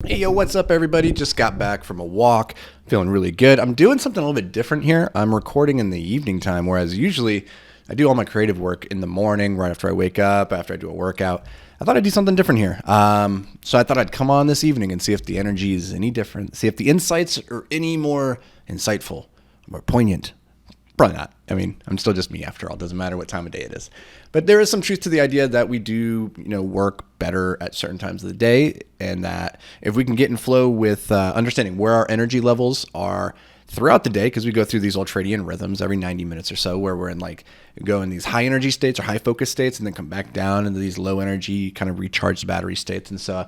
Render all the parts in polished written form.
Hey, yo, what's up, everybody? Just got back from a walk, feeling really good. I'm doing something a little bit different here. I'm recording in the evening time, whereas usually I do all my creative work in the morning, right after I wake up, after I do a workout. I thought I'd do something different here. So I thought I'd come on this evening and see if the energy is any different, see if the insights are any more insightful, more poignant. Probably not. I mean, I'm still just me after all. Doesn't matter what time of day it is. But there is some truth to the idea that we do, work better at certain times of the day, and that if we can get in flow with understanding where our energy levels are throughout the day, because we go through these ultradian rhythms every 90 minutes or so, where we're go in these high energy states or high focus states, and then come back down into these low energy kind of recharged battery states. And so,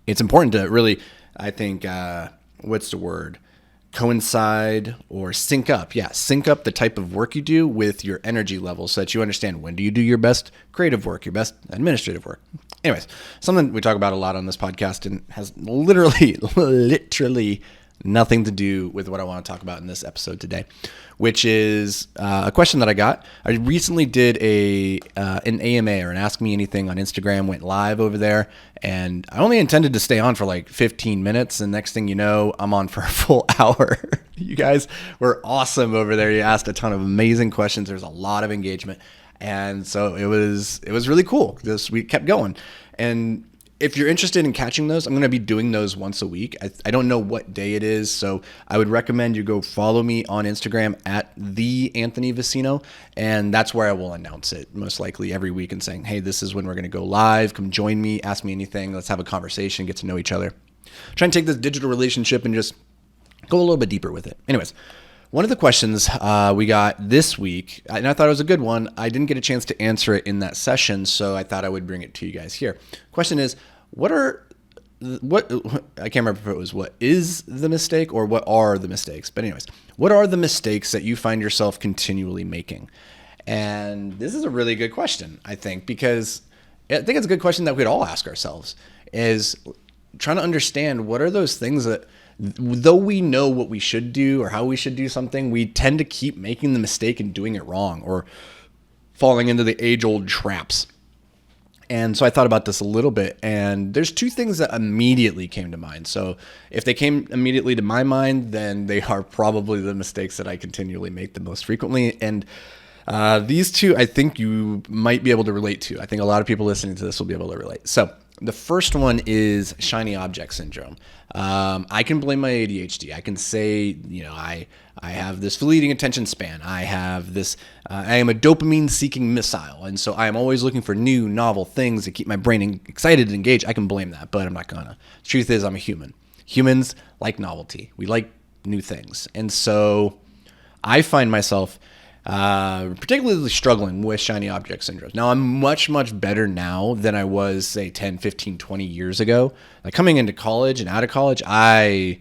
it's important to really, I think, what's the word? Coincide or sync up. Yeah, sync up the type of work you do with your energy levels so that you understand when do you do your best creative work, your best administrative work. Anyways, something we talk about a lot on this podcast and has literally nothing to do with what I want to talk about in this episode today, which is a question that I got. I recently did an AMA, or an Ask Me Anything, on Instagram, went live over there, and I only intended to stay on for like 15 minutes, and next thing you know, I'm on for a full hour. You guys were awesome over there. You asked a ton of amazing questions. There's a lot of engagement, and so it was really cool. We kept going, and if you're interested in catching those, I'm going to be doing those once a week. I don't know what day it is, so I would recommend you go follow me on Instagram at the Anthony Vicino, and that's where I will announce it most likely every week and saying, hey, this is when we're going to go live. Come join me, ask me anything. Let's have a conversation, get to know each other. Try and take this digital relationship and just go a little bit deeper with it. Anyways, one of the questions we got this week, and I thought it was a good one. I didn't get a chance to answer it in that session, so I thought I would bring it to you guys here. Question is, what I can't remember if it was what is the mistake or what are the mistakes. But anyways, what are the mistakes that you find yourself continually making? And this is a really good question, I think, because I think it's a good question that we'd all ask ourselves, is trying to understand what are those things that, though we know what we should do or how we should do something, we tend to keep making the mistake and doing it wrong, or falling into the age-old traps. And so I thought about this a little bit, and there's two things that immediately came to mind. So if they came immediately to my mind, then they are probably the mistakes that I continually make the most frequently. And these two, I think you might be able to relate to. I think a lot of people listening to this will be able to relate. So the first one is shiny object syndrome. I can blame my ADHD. I can say, I have this fleeting attention span. I have this, I am a dopamine seeking missile. And so I am always looking for new, novel things to keep my brain excited and engaged. I can blame that, but I'm not gonna. The truth is, I'm a human. Humans like novelty. We like new things. And so I find myself particularly struggling with shiny object syndrome. Now, I'm much, much better now than I was, say, 10, 15, 20 years ago. Like coming into college and out of college, I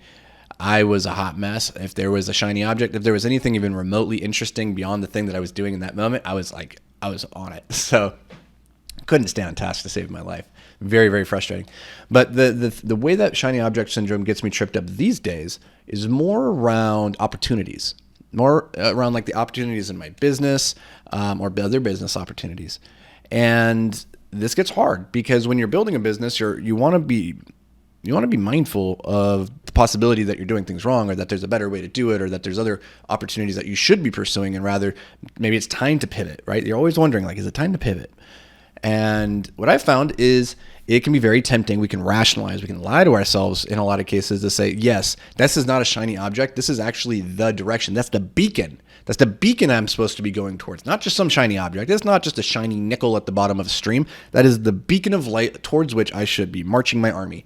was a hot mess. If there was a shiny object, if there was anything even remotely interesting beyond the thing that I was doing in that moment, I was on it. So couldn't stay on task to save my life. Very, very frustrating. But the way that shiny object syndrome gets me tripped up these days is more around opportunities. More around like the opportunities in my business or other business opportunities. And this gets hard because when you're building a business, you want to be mindful of the possibility that you're doing things wrong, or that there's a better way to do it, or that there's other opportunities that you should be pursuing, and rather maybe it's time to pivot, right? You're always wondering, like, is it time to pivot? And what I've found is it can be very tempting. We can rationalize, we can lie to ourselves in a lot of cases to say, yes, this is not a shiny object. This is actually the direction. That's the beacon. That's the beacon I'm supposed to be going towards. Not just some shiny object. It's not just a shiny nickel at the bottom of a stream. That is the beacon of light towards which I should be marching my army.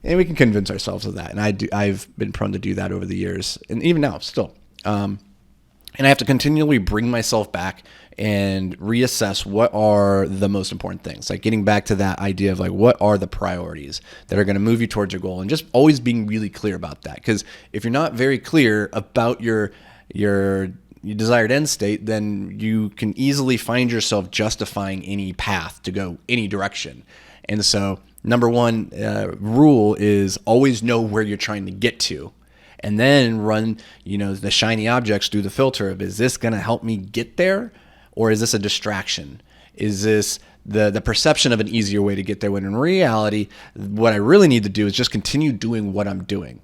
And we can convince ourselves of that. And I've been prone to do that over the years, and even now still. And I have to continually bring myself back and reassess what are the most important things. Like getting back to that idea of like, what are the priorities that are going to move you towards your goal, and just always being really clear about that. Because if you're not very clear about your desired end state, then you can easily find yourself justifying any path to go any direction. And so number one rule is always know where you're trying to get to. And then run, the shiny objects through the filter of, is this going to help me get there, or is this a distraction? Is this the perception of an easier way to get there, when in reality, what I really need to do is just continue doing what I'm doing?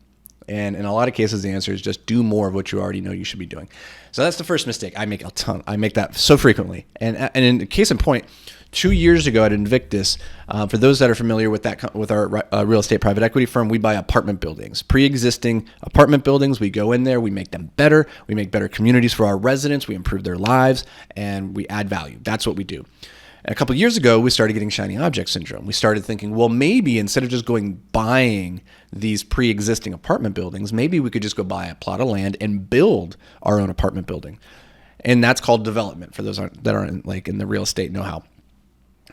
And in a lot of cases, the answer is just do more of what you already know you should be doing. So that's the first mistake. I make a ton. I make that so frequently. And in case in point, 2 years ago at Invictus, for those that are familiar with that, with our real estate private equity firm, we buy apartment buildings, pre-existing apartment buildings. We go in there, we make them better. We make better communities for our residents. We improve their lives, and we add value. That's what we do. And a couple of years ago, we started getting shiny object syndrome. We started thinking, well, maybe instead of just buying these pre-existing apartment buildings, maybe we could just go buy a plot of land and build our own apartment building. And that's called development, for those that aren't like in the real estate know-how.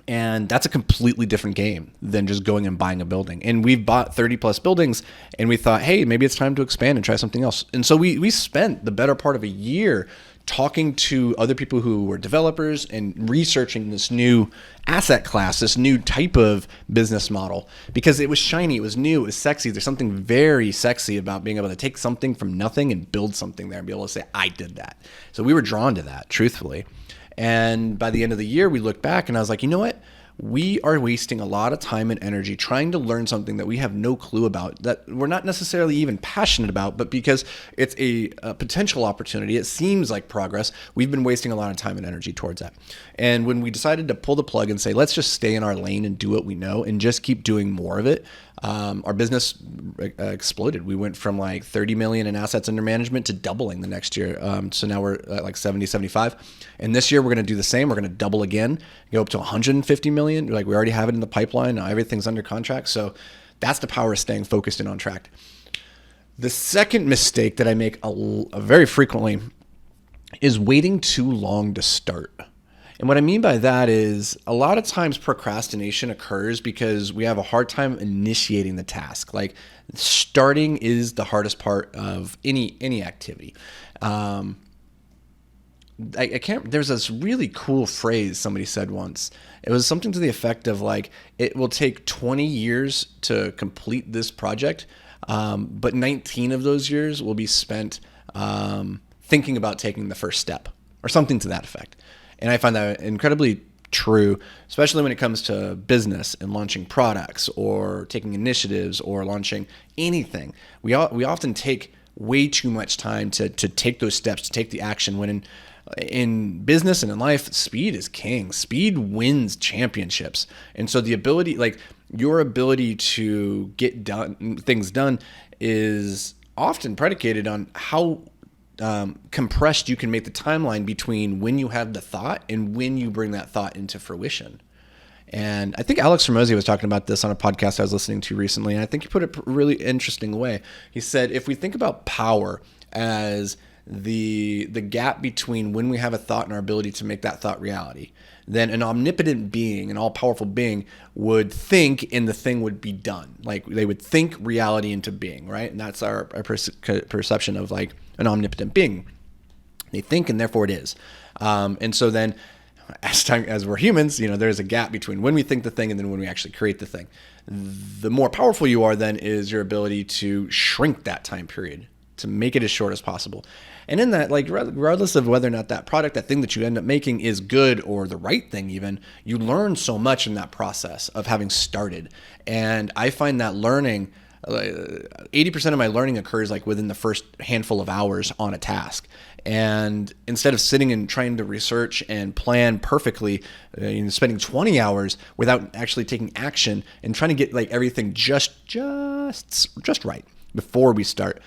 And that's a completely different game than just going and buying a building. And we've bought 30 plus buildings, and we thought, hey, maybe it's time to expand and try something else. And so we spent the better part of a year talking to other people who were developers and researching this new asset class, this new type of business model, because it was shiny, it was new, it was sexy. There's something very sexy about being able to take something from nothing and build something there and be able to say, I did that. So we were drawn to that, truthfully. And by the end of the year, we looked back and I was like, you know what? We are wasting a lot of time and energy trying to learn something that we have no clue about, that we're not necessarily even passionate about, but because it's a potential opportunity, it seems like progress, we've been wasting a lot of time and energy towards that. And when we decided to pull the plug and say, let's just stay in our lane and do what we know and just keep doing more of it, our business exploded. We went from like 30 million in assets under management to doubling the next year. So now we're at like 70, 75. And this year we're going to do the same. We're going to double again, go up to 150 million. Like we already have it in the pipeline. Now everything's under contract. So that's the power of staying focused and on track. The second mistake that I make very frequently is waiting too long to start. And what I mean by that is a lot of times procrastination occurs because we have a hard time initiating the task. Like starting is the hardest part of any activity. I can't, there's this really cool phrase somebody said once. It was something to the effect of like, it will take 20 years to complete this project, but 19 of those years will be spent thinking about taking the first step, or something to that effect. And I find that incredibly true, especially when it comes to business and launching products or taking initiatives or launching anything. We often take way too much time to take those steps, to take the action, when in business and in life, speed is king. Speed wins championships. And so the ability, like your ability to get things done is often predicated on how compressed you can make the timeline between when you have the thought and when you bring that thought into fruition. And I think Alex Hormozi was talking about this on a podcast I was listening to recently, and I think he put it a really interesting way. He said, if we think about power as the gap between when we have a thought and our ability to make that thought reality, then an omnipotent being, an all-powerful being, would think and the thing would be done. Like they would think reality into being, right? And that's our perception of like an omnipotent being. They think and therefore it is. And so then as we're humans, there's a gap between when we think the thing and then when we actually create the thing. The more powerful you are then is your ability to shrink that time period, to make it as short as possible. And in that, like regardless of whether or not that product, that thing that you end up making is good or the right thing even, you learn so much in that process of having started. And I find that learning, 80% of my learning occurs like within the first handful of hours on a task. And instead of sitting and trying to research and plan perfectly, spending 20 hours without actually taking action and trying to get like everything just right before we start,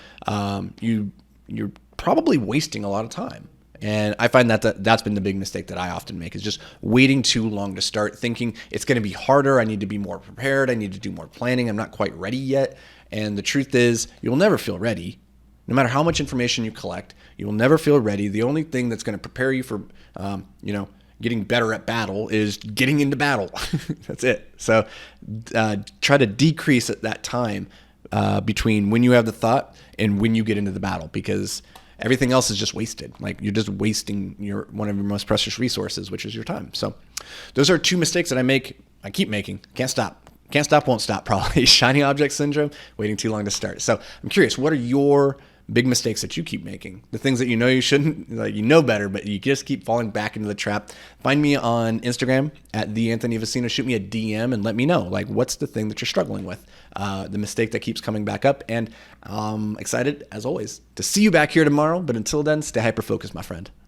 you're probably wasting a lot of time. And I find that's been the big mistake that I often make, is just waiting too long to start, thinking it's going to be harder. I need to be more prepared. I need to do more planning. I'm not quite ready yet. And the truth is, you'll never feel ready. No matter how much information you collect, you will never feel ready. The only thing that's going to prepare you for, getting better at battle is getting into battle. That's it. So try to decrease that time between when you have the thought and when you get into the battle, because everything else is just wasted. Like you're just wasting one of your most precious resources, which is your time. So those are two mistakes that I keep making. Can't stop, won't stop probably. Shiny object syndrome, waiting too long to start. So I'm curious, what are your big mistakes that you keep making, the things that you know you shouldn't, like you know better, but you just keep falling back into the trap. Find me on Instagram at the Anthony Vicino. Shoot me a DM and let me know, like, what's the thing that you're struggling with, the mistake that keeps coming back up. And I'm excited, as always, to see you back here tomorrow. But until then, stay hyper focused, my friend.